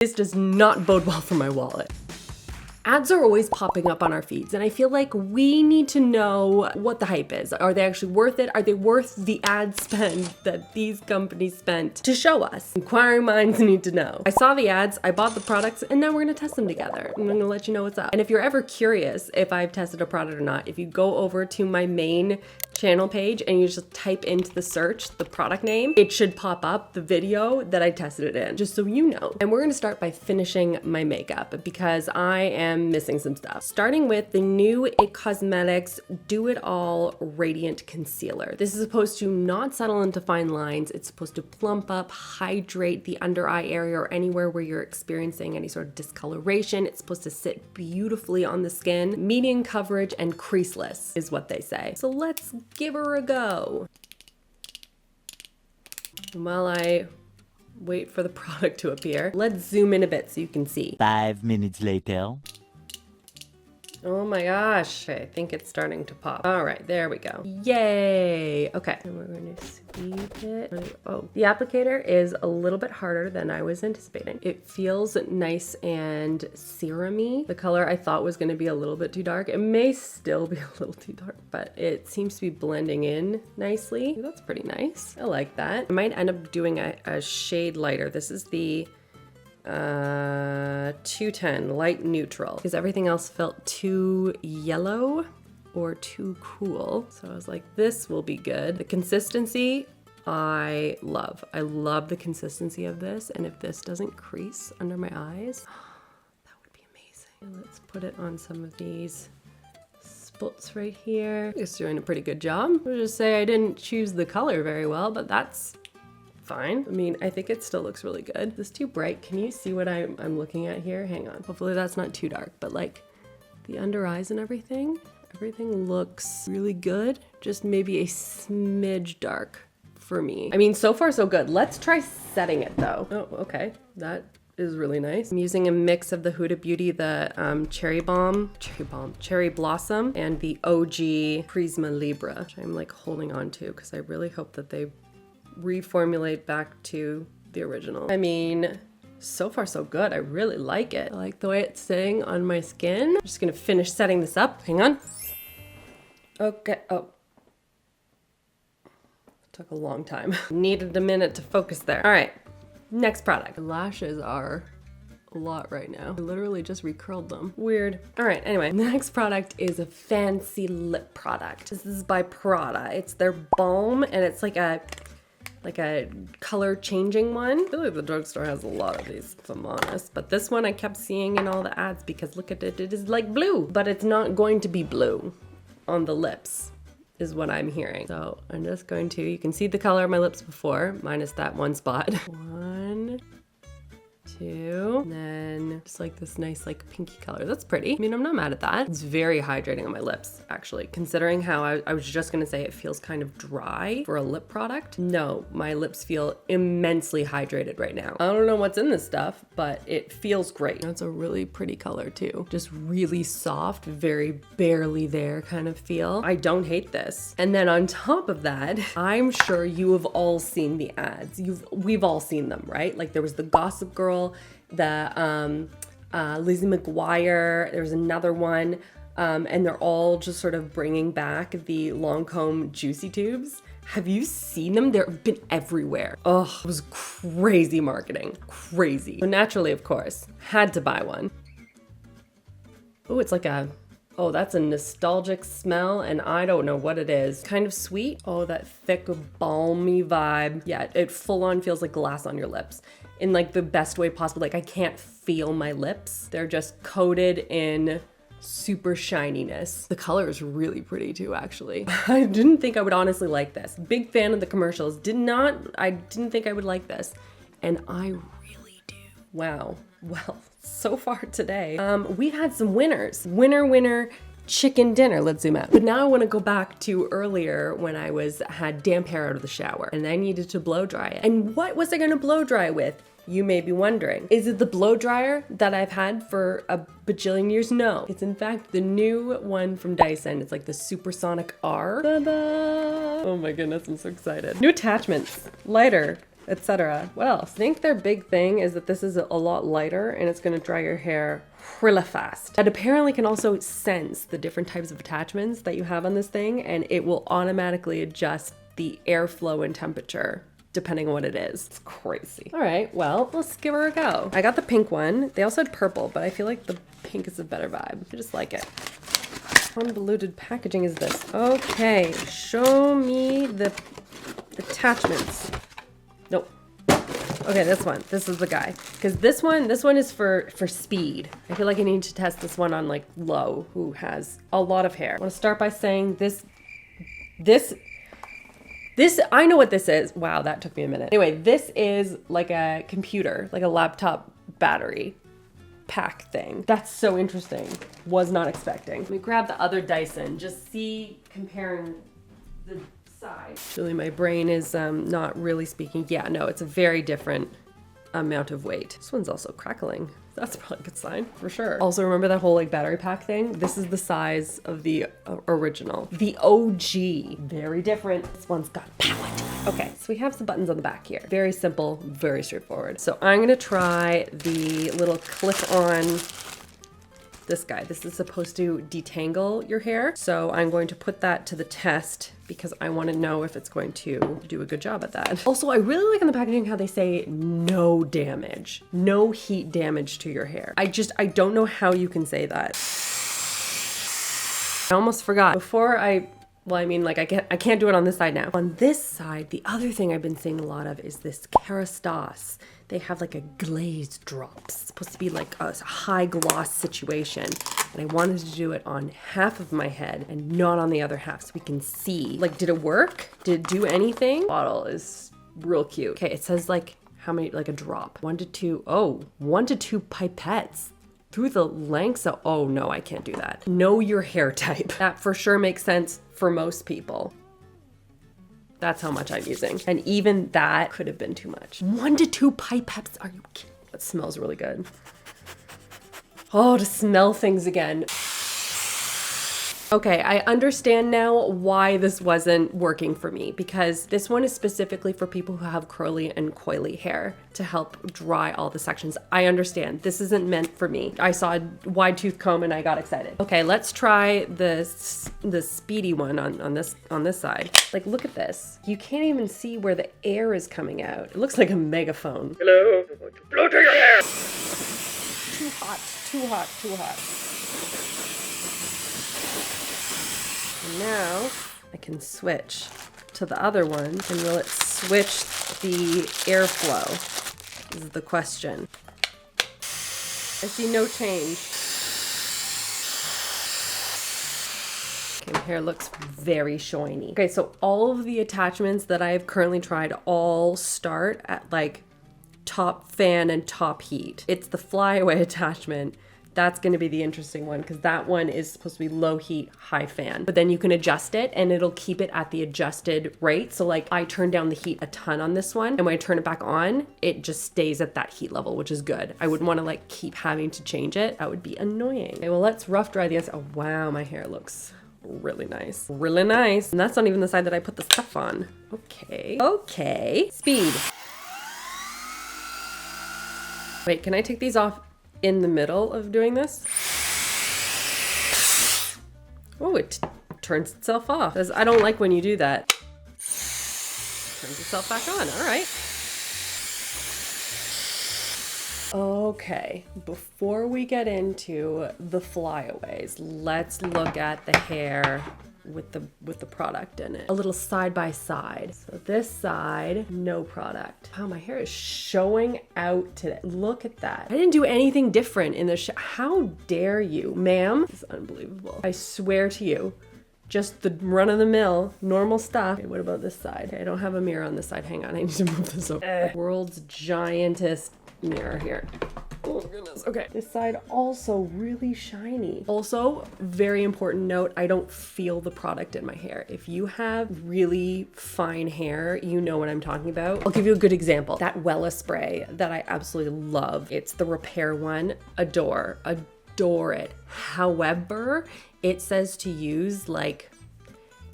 This does not bode well for my wallet. Ads are always popping up on our feeds, and I feel like we need to know what the hype is. Are they actually worth it? Are they worth the ad spend that these companies spent to show us? Inquiring minds need to know. I saw the ads, I bought the products, and now we're gonna test them together. I'm gonna let you know what's up. And if you're ever curious if I've tested a product or not, if you go over to my main channel page and you just type into the search the product name, it should pop up the video that I tested it in, just so you know. And we're gonna start by finishing my makeup because I am missing some stuff. Starting with the new IT Cosmetics Do It All Radiant Concealer. This is supposed to not settle into fine lines. It's supposed to plump up, hydrate the under eye area or anywhere where you're experiencing any sort of discoloration. It's supposed to sit beautifully on the skin. Medium coverage and creaseless is what they say. So let's give her a go. And while I wait for the product to appear, let's zoom in a bit so you can see. 5 minutes later. Oh my gosh, I think it's starting to pop. All right, there we go. Yay! Okay, and we're going to sweep it. Oh, the applicator is a little bit harder than I was anticipating. It feels nice and serum-y. The color I thought was gonna be a little bit too dark. It may still be a little too dark, but it seems to be blending in nicely. That's pretty nice. I like that. I might end up doing a shade lighter. This is the 210 light neutral because everything else felt too yellow or too cool. So I was like, this will be good. The consistency I love. I love the consistency of this, and if this doesn't crease under my eyes, that would be amazing. Let's put it on some of these spots right here. It's doing a pretty good job. I'll just say I didn't choose the color very well, but that's fine. I mean, I think it still looks really good. This is too bright. Can you see what I'm looking at here? Hang on. Hopefully that's not too dark, but like the under eyes and everything looks really good. Just maybe a smidge dark for me. I mean, so far so good. Let's try setting it though. Oh, okay. That is really nice. I'm using a mix of the Huda Beauty, the Cherry Blossom, and the OG Prisma Libra, which I'm like holding on to because I really hope that they reformulate back to the original. I mean, so far so good. I really like it. I like the way it's sitting on my skin. I'm just gonna finish setting this up. Hang on. Okay, oh. Took a long time. Needed a minute to focus there. All right, next product. The lashes are a lot right now. I literally just recurled them. Weird. All right, anyway, the next product is a fancy lip product. This is by Prada. It's their balm, and it's like a color changing one. I feel like the drugstore has a lot of these, if I'm honest, but this one I kept seeing in all the ads because look at it, it is like blue, but it's not going to be blue on the lips is what I'm hearing. So I'm just going to, you can see the color of my lips before, minus that one spot. 1, 2, and then just like this nice like pinky color. That's pretty. I mean, I'm not mad at that. It's very hydrating on my lips, actually. Considering how I was just gonna say it feels kind of dry for a lip product. No, my lips feel immensely hydrated right now. I don't know what's in this stuff, but it feels great. That's a really pretty color too. Just really soft, very barely there kind of feel. I don't hate this. And then on top of that, I'm sure you have all seen the ads. We've all seen them, right? Like there was the Gossip Girl, the Lizzie McGuire, there's another one, and they're all just sort of bringing back the Lancome Juicy Tubes. Have you seen them? They've been everywhere. Oh, it was crazy marketing, crazy. So naturally, of course, had to buy one. Oh, it's like oh, that's a nostalgic smell, and I don't know what it is. Kind of sweet. Oh, that thick, balmy vibe. Yeah, it full on feels like glass on your lips in like the best way possible. Like I can't feel my lips. They're just coated in super shininess. The color is really pretty too, actually. I didn't think I would honestly like this. Big fan of the commercials. I didn't think I would like this, and I really do. Wow. Well, so far today, we've had some winners. Winner, chicken dinner. Let's zoom out. But now I want to go back to earlier when I had damp hair out of the shower and I needed to blow dry it. And what was I going to blow dry with? You may be wondering. Is it the blow dryer that I've had for a bajillion years? No. It's in fact the new one from Dyson. It's like the Supersonic R. Ta-da! Oh my goodness, I'm so excited. New attachments. Lighter. etc. What else? I think their big thing is that this is a lot lighter and it's going to dry your hair really fast. It apparently can also sense the different types of attachments that you have on this thing, and it will automatically adjust the airflow and temperature depending on what it is. It's crazy. All right, well, let's give her a go. I got the pink one. They also had purple, but I feel like the pink is a better vibe. I just like it. Convoluted packaging is this? Okay, show me the attachments. Nope. Okay, this one. This is the guy. Because this one is for speed. I feel like I need to test this one on like Lo, who has a lot of hair. I want to start by saying this, I know what this is. Wow, that took me a minute. Anyway, this is like a computer, like a laptop battery pack thing. That's so interesting. Was not expecting. Let me grab the other Dyson, just see, comparing the size. Actually, my brain is not really speaking. Yeah, no, it's a very different amount of weight. This one's also crackling. That's probably a good sign for sure. Also, remember that whole like battery pack thing? This is the size of the original. The OG. Very different. This one's got power. Okay, so we have some buttons on the back here. Very simple, very straightforward. So I'm gonna try the little clip-on, this guy. This is supposed to detangle your hair. So I'm going to put that to the test because I want to know if it's going to do a good job at that. Also, I really like on the packaging how they say no damage, no heat damage to your hair. I don't know how you can say that. I almost forgot. Well, I mean, like I can't do it on this side now. On this side, the other thing I've been seeing a lot of is this Kerastase. They have like a glaze drops. It's supposed to be like a high gloss situation. And I wanted to do it on half of my head and not on the other half so we can see. Like, did it work? Did it do anything? Bottle is real cute. Okay, it says like how many, like a drop. 1 to 2, oh, 1 to 2 pipettes. Through the lengths of, oh no, I can't do that. Know your hair type. That for sure makes sense for most people. That's how much I'm using. And even that could have been too much. 1 to 2 pipettes, are you kidding? That smells really good. Oh, to smell things again. Okay, I understand now why this wasn't working for me, because this one is specifically for people who have curly and coily hair to help dry all the sections. I understand. This isn't meant for me. I saw a wide tooth comb and I got excited. Okay, let's try the speedy one on this side. Like, look at this. You can't even see where the air is coming out. It looks like a megaphone. Hello, I'm going to blow to your hair. Too hot, too hot, too hot. Now I can switch to the other one, and will it switch the airflow is the question. I see no change. Okay, my hair looks very shiny. Okay, so all of the attachments that I have currently tried all start at like top fan and top heat. It's the flyaway attachment. That's going to be the interesting one because that one is supposed to be low heat, high fan. But then you can adjust it and it'll keep it at the adjusted rate. So like I turn down the heat a ton on this one, and when I turn it back on, it just stays at that heat level, which is good. I wouldn't want to like keep having to change it. That would be annoying. Okay, well, let's rough dry the inside. Oh, wow, my hair looks really nice. Really nice. And that's not even the side that I put the stuff on. Okay. Okay. Speed. Wait, can I take these off in the middle of doing this? Oh, it turns itself off. Because I don't like when you do that. Turns itself back on. All right. Okay, before we get into the flyaways, let's look at the hair with the product in it. A little side by side. So this side, no product. Wow, my hair is showing out today. Look at that. I didn't do anything different in the how dare you, ma'am? This is unbelievable. I swear to you. Just the run-of-the-mill, normal stuff. Okay, what about this side? Okay, I don't have a mirror on this side. Hang on, I need to move this over. World's giantest mirror here. Oh goodness, okay. This side also really shiny. Also, very important note, I don't feel the product in my hair. If you have really fine hair, you know what I'm talking about. I'll give you a good example. That Wella spray that I absolutely love. It's the repair one. Adore it. However, it says to use like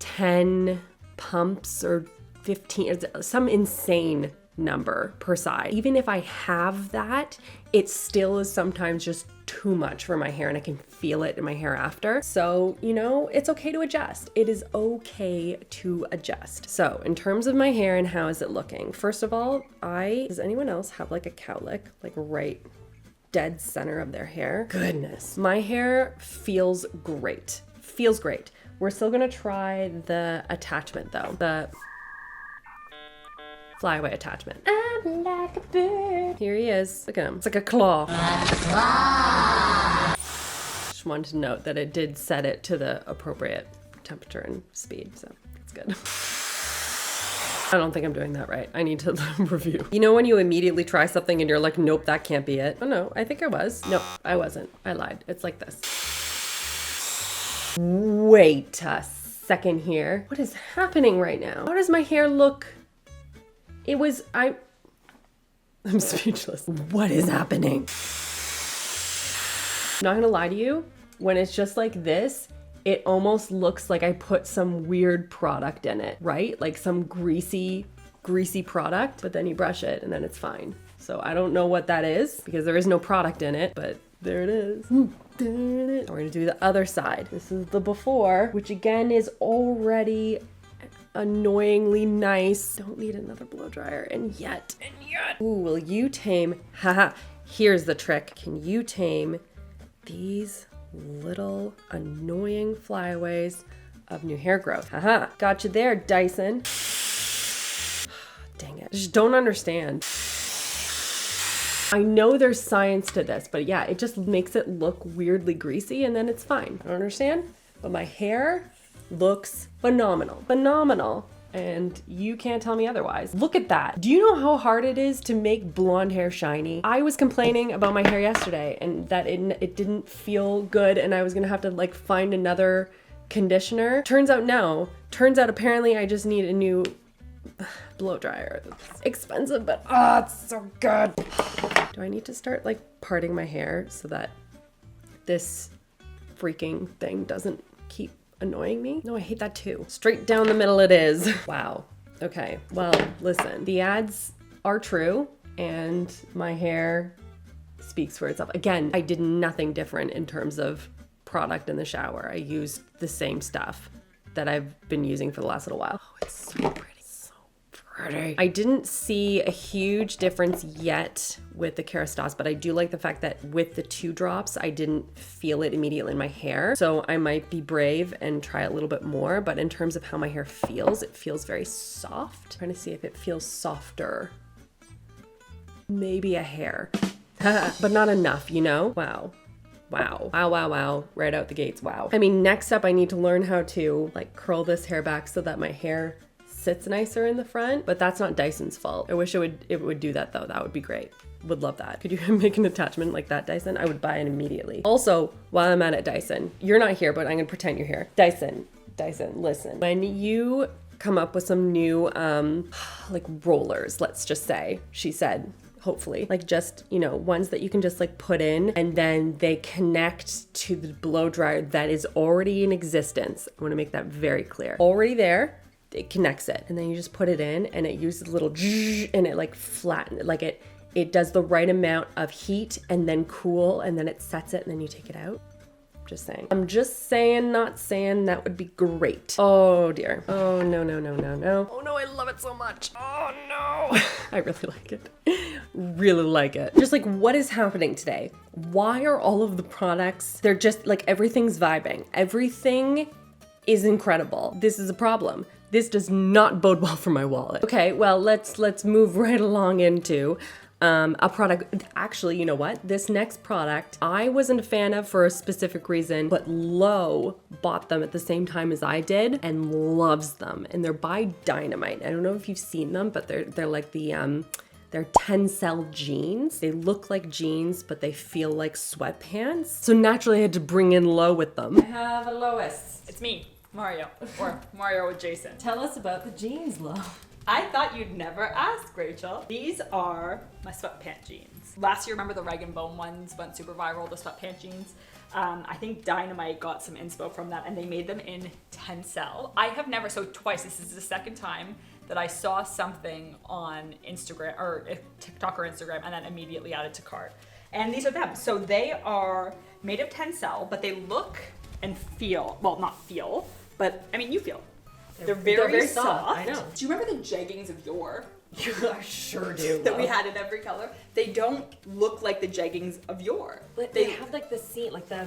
10 pumps or 15, some insane number per side. Even if I have that, it still is sometimes just too much for my hair and I can feel it in my hair after. So, you know, it's okay to adjust. It is okay to adjust. So in terms of my hair and how is it looking? First of all, does anyone else have like a cowlick, like right dead center of their hair? Goodness. My hair feels great. Feels great. We're still gonna try the attachment though. The flyaway attachment. I'm like a bird. Here he is. Look at him. It's like a claw. Just wanted to note that it did set it to the appropriate temperature and speed, so that's good. I don't think I'm doing that right. I need to review. You know when you immediately try something and you're like, nope, that can't be it. Oh no, I think I was. No, I wasn't. I lied. It's like this. Wait a second here. What is happening right now? How does my hair look? I'm speechless. What is happening? Not gonna lie to you, when it's just like this, it almost looks like I put some weird product in it, right? Like some greasy product, but then you brush it and then it's fine. So I don't know what that is because there is no product in it, but there it is. We're gonna do the other side. This is the before, which again is already annoyingly nice. Don't need another blow dryer, and yet. Ooh, will you tame, haha, here's the trick. Can you tame these little annoying flyaways of new hair growth? Haha, got you there, Dyson. Dang it, just don't understand. I know there's science to this, but yeah, it just makes it look weirdly greasy and then it's fine. I don't understand, but my hair looks phenomenal. Phenomenal. And you can't tell me otherwise. Look at that. Do you know how hard it is to make blonde hair shiny? I was complaining about my hair yesterday and that it didn't feel good and I was gonna have to like find another conditioner. Turns out no. Turns out apparently I just need a new blow dryer. It's expensive, but it's so good. Do I need to start like parting my hair so that this freaking thing doesn't keep annoying me? No, I hate that too. Straight down the middle it is. Wow. Okay. Well, listen, the ads are true and my hair speaks for itself. Again, I did nothing different in terms of product in the shower. I used the same stuff that I've been using for the last little while. Oh, it's so pretty. I didn't see a huge difference yet with the Kerastase, but I do like the fact that with the 2 drops, I didn't feel it immediately in my hair. So I might be brave and try a little bit more, but in terms of how my hair feels, it feels very soft. I'm trying to see if it feels softer. Maybe a hair, but not enough, you know? Wow. Wow. Wow, wow, wow. Right out the gates, wow. I mean, next up, I need to learn how to like curl this hair back so that my hair sits nicer in the front, but that's not Dyson's fault. I wish it would do that though. That would be great. Would love that. Could you make an attachment like that, Dyson? I would buy it immediately. Also, while I'm at Dyson, you're not here, but I'm gonna pretend you're here. Dyson, listen. When you come up with some new like rollers, let's just say, she said, hopefully, like just, you know, ones that you can just like put in and then they connect to the blow dryer that is already in existence. I wanna make that very clear. Already there. It connects it and then you just put it in and it uses a little and it like flattens, like it does the right amount of heat and then cool and then it sets it and then you take it out. Just saying. I'm just saying, not saying. That would be great. Oh dear. Oh no, no, no, no, no. Oh no, I love it so much. Oh no. I really like it. Really like it. Just like, what is happening today? Why are all of the products, they're just like, everything's vibing. Everything is incredible. This is a problem. This does not bode well for my wallet. Okay, well, let's move right along into a product. Actually, you know what? This next product, I wasn't a fan of for a specific reason, but Low bought them at the same time as I did and loves them. And they're by Dynamite. I don't know if you've seen them, but they're like the, they're Tencel jeans. They look like jeans, but they feel like sweatpants. So naturally I had to bring in Low with them. I have a Lois. It's me. Mario, or Mario with Jason. Tell us about the jeans, Lo. I thought you'd never ask, Rachel. These are my sweatpant jeans. Last year, remember the Rag & Bone ones went super viral, the sweatpant jeans? I think Dynamite got some inspo from that and they made them in Tencel. I have never, so twice, this is the second time that I saw something on Instagram or TikTok or Instagram and then immediately added to cart. And these are them. So they are made of Tencel, but they look and feel, well, not feel, but I mean, you feel. They're very soft. I know. Do you remember the jeggings of yore? I sure do. That we had in every color. They don't look like the jeggings of yore. But they have like the seam, like the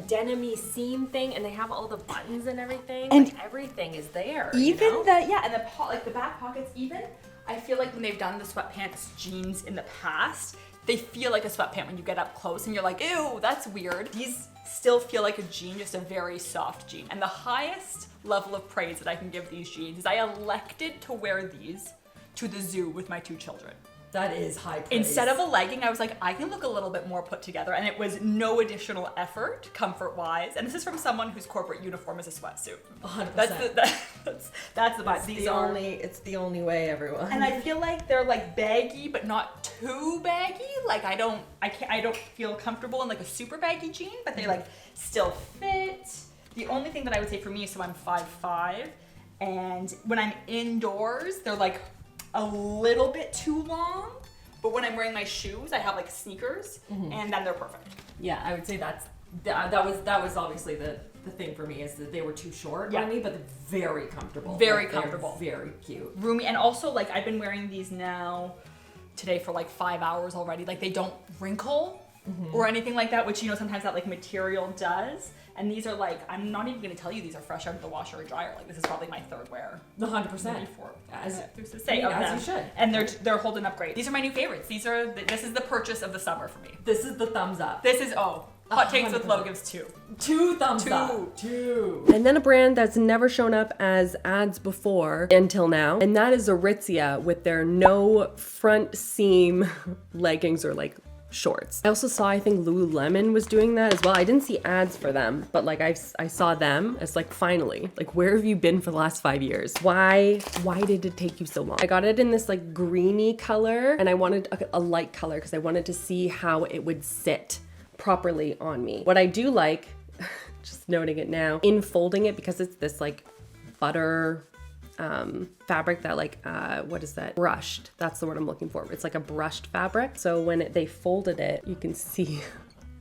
denim-y seam thing, and they have all the buttons and everything. And like everything is there. Even you know? and the back pockets. Even I feel like when they've done the sweatpants jeans in the past, they feel like a sweatpant when you get up close and you're like, ew, that's weird. These still feel like a jean, just a very soft jean. And the highest level of praise that I can give these jeans is I elected to wear these to the zoo with my 2 children. That is high praise. Instead of a legging, I was like, I can look a little bit more put together, and it was no additional effort, comfort-wise. And this is from someone whose corporate uniform is a sweatsuit. 100%. That's the vibe. It's the only way, everyone. And I feel like they're like baggy, but not too baggy. Like I don't feel comfortable in like a super baggy jean, but they like still fit. The only thing that I would say for me is, so I'm 5'5", and when I'm indoors, they're like a little bit too long, but when I'm wearing my shoes, I have like sneakers, and then they're perfect. Yeah, I would say that was obviously the thing for me, is that they were too short on me, but they're very comfortable. Very comfortable. Very cute. Roomy, and also like I've been wearing these now today for like 5 hours already. Like they don't wrinkle or anything like that, which you know sometimes that like material does. And these are like, I'm not even gonna tell you these are fresh out of the washer or dryer. Like this is probably my 3rd wear. 100%. As you should. And they're holding up great. These are my new favorites. This is the purchase of the summer for me. This is the thumbs up. This is hot takes with Lo gives 2. 2 thumbs up. 2. And then a brand that's never shown up as ads before until now, and that is Aritzia with their no front seam leggings or like shorts. I also saw, I think Lululemon was doing that as well. I didn't see ads for them, but like I saw them as like, finally, like where have you been for the last 5 years? Why did it take you so long? I got it in this like greeny color, and I wanted a light color because I wanted to see how it would sit properly on me. What I do like, just noting it now, in folding it, because it's this like butter fabric that like, what is that? Brushed. That's the word I'm looking for. It's like a brushed fabric. So when they folded it, you can see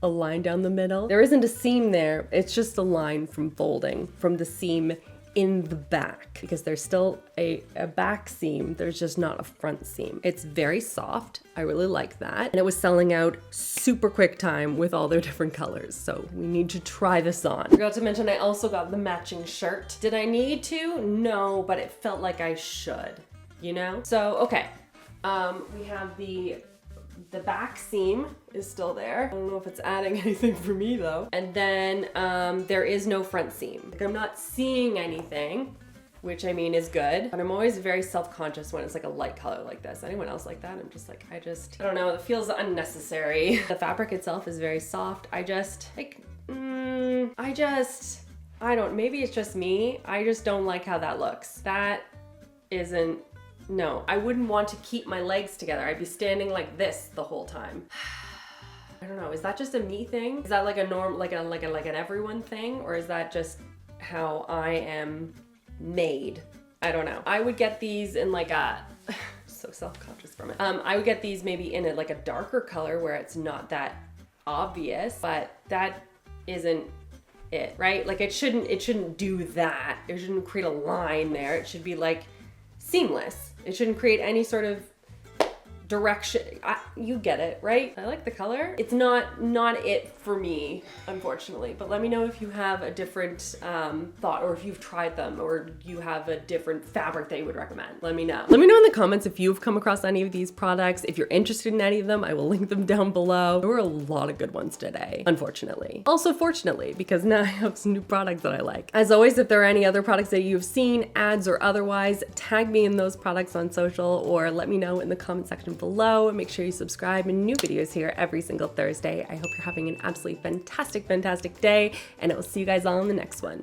a line down the middle. There isn't a seam there. It's just a line from folding from the seam in the back, because there's still a back seam. There's just not a front seam. It's very soft. I really like that. And it was selling out super quick time with all their different colors. So we need to try this on. Forgot to mention, I also got the matching shirt. Did I need to? No, but it felt like I should, you know? So, okay. We have the back seam is still there. I don't know if it's adding anything for me though. And then there is no front seam. Like I'm not seeing anything, which I mean is good, but I'm always very self-conscious when it's like a light color like this. Anyone else like that? I'm just like, I don't know, it feels unnecessary. The fabric itself is very soft. I don't, maybe it's just me. I just don't like how that looks. That isn't, no, I wouldn't want to keep my legs together. I'd be standing like this the whole time. I don't know, is that just a me thing? Is that like a norm, like an everyone thing? Or is that just how I am made? I don't know. I would get these in like a, so self-conscious from it. I would get these maybe in like a darker color where it's not that obvious, but that isn't it, right? Like it shouldn't do that. It shouldn't create a line there. It should be like seamless. It shouldn't create any sort of direction. You get it, right? I like the color. It's not it for me, unfortunately, but let me know if you have a different thought, or if you've tried them, or you have a different fabric that you would recommend. Let me know. Let me know in the comments if you've come across any of these products. If you're interested in any of them, I will link them down below. There were a lot of good ones today, unfortunately. Also, fortunately, because now I have some new products that I like. As always, if there are any other products that you've seen, ads or otherwise, tag me in those products on social, or let me know in the comment section below. Make sure you subscribe, and new videos here every single Thursday. I hope you're having an absolutely fantastic day, and I will see you guys all in the next one.